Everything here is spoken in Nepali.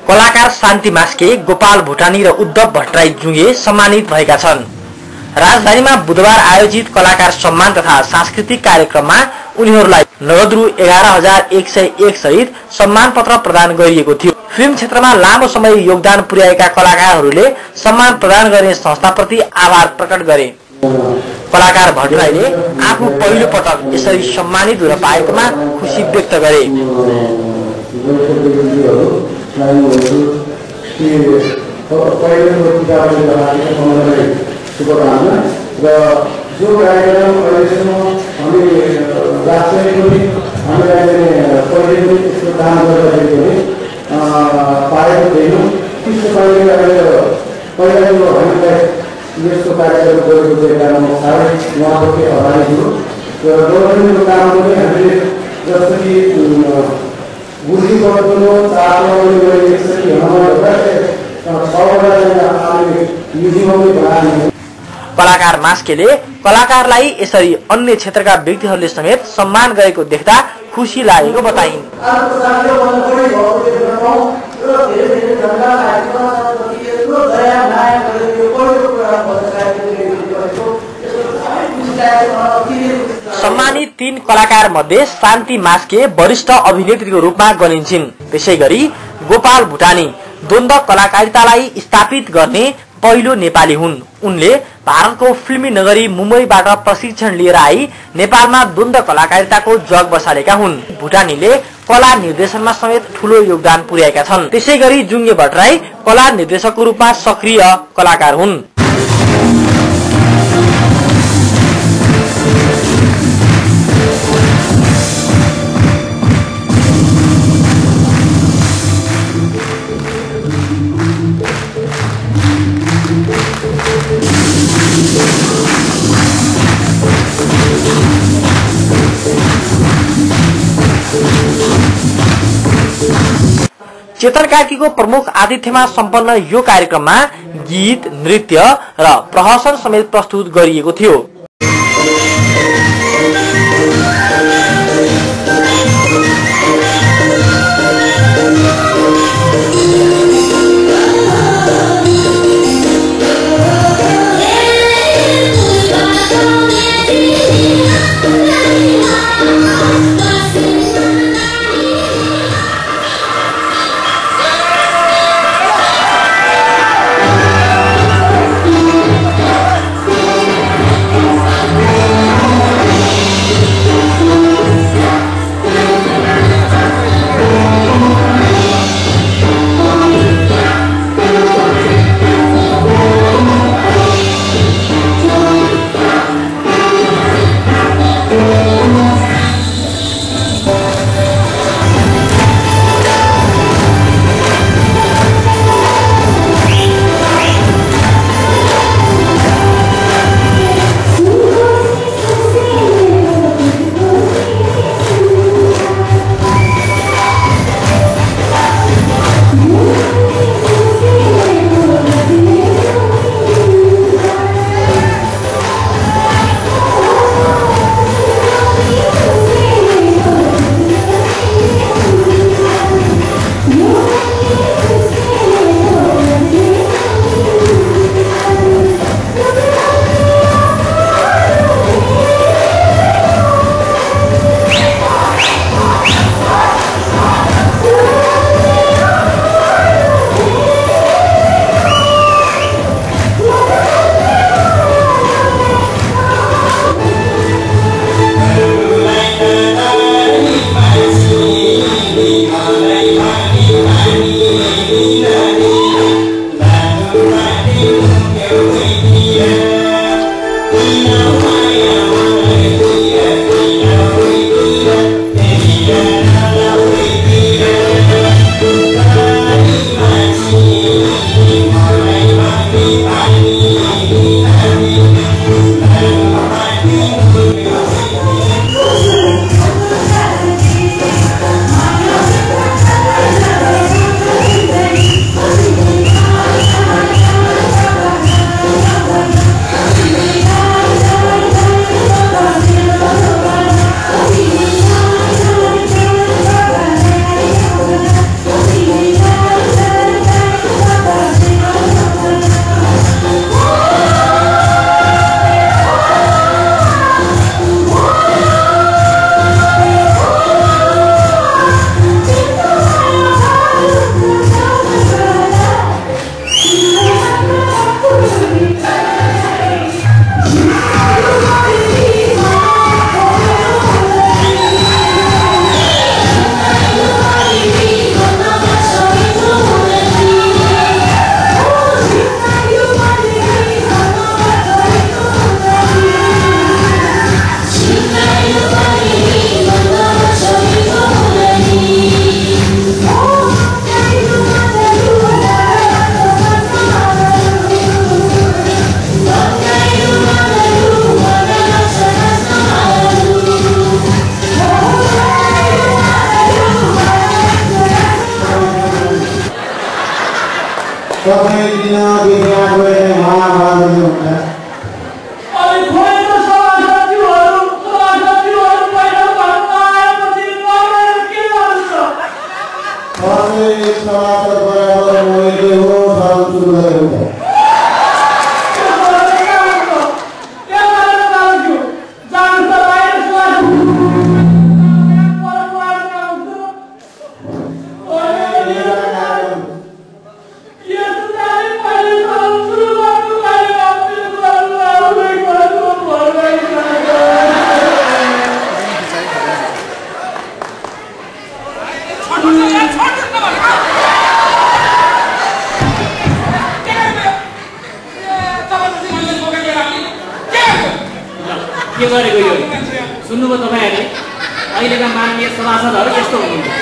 कलाकार शान्ति मास्के, गोपाल भुटानी र उद्धव भट्टराई जुंगे सम्मानित भएका छन्। राजधानीमा बुधबार आयोजित कलाकार सम्मान तथा सांस्कृतिक कार्यक्रममा उनीहरूलाई नगद रु 11,101 सहित सम्मान पत्र प्रदान गरिएको थियो। फिल्म क्षेत्रमा लामो समय योगदान पुर्याएका कलाकारहरूले सम्मान प्रदान गर्ने संस्थाप्रति आभार प्रकट गरे। कलाकार भट्टराईले आफू पहिलो पटक यसरी सम्मानित हुन पाएकोमा खुसी व्यक्त गरे। र जो कार्यक्रम अहिलेसम्म हामी राष्ट्रले पनि हामीलाई पहिले पनि त्यसको काम गर्दाखेरि पनि पाएको थिएनौँ। त्यस्तो पहिला हामीलाई यस्तो कार्यक्रम गरेको चाहिँ म साह्रै उहाँप्रति आभारी छु। र गभर्मेन्टको काम पनि हामीले जसरी बुझ्नुपर्छ चाडपर्वले गरी यसरी हामीलाई म्युजियममै बनाउने। कलाकार मास्केले कलाकारलाई यसरी अन्य क्षेत्रका व्यक्तिहरूले समेत सम्मान गरेको देख्दा खुसी लागेको बताइन्। सम्मानित 3 कलाकार मध्ये शान्ति मास्के वरिष्ठ अभिनेत्रीको रूपमा गनिन्छन्। त्यसैगरी गोपाल भुटानी द्वन्द्व कलाकारितालाई स्थापित गर्ने पहिलो नेपाली हुन्। उनले भारतको फिल्मी नगरी मुम्बईबाट प्रशिक्षण लिएर आई नेपालमा द्वन्द्व कलाकारिताको जग बसालेका हुन्। भुटानीले कला निर्देशनमा समेत ठूलो योगदान पुर्याएका छन्। त्यसैगरी जुंगे भट्टराई कला निर्देशकको रूपमा सक्रिय कलाकार हुन्। चेतन कार्कीको प्रमुख आतिथ्यमा सम्पन्न यो कार्यक्रममा गीत, नृत्य र प्रहसन समेत प्रस्तुत गरिएको थियो। तपाईँ दिनदेखि आएको महाभारत हुन्छ के गरेको यो सुन्नुभयो तपाईहरुले अहिलेका माननीय सभासदहरु यस्तो हुनुहुन्छ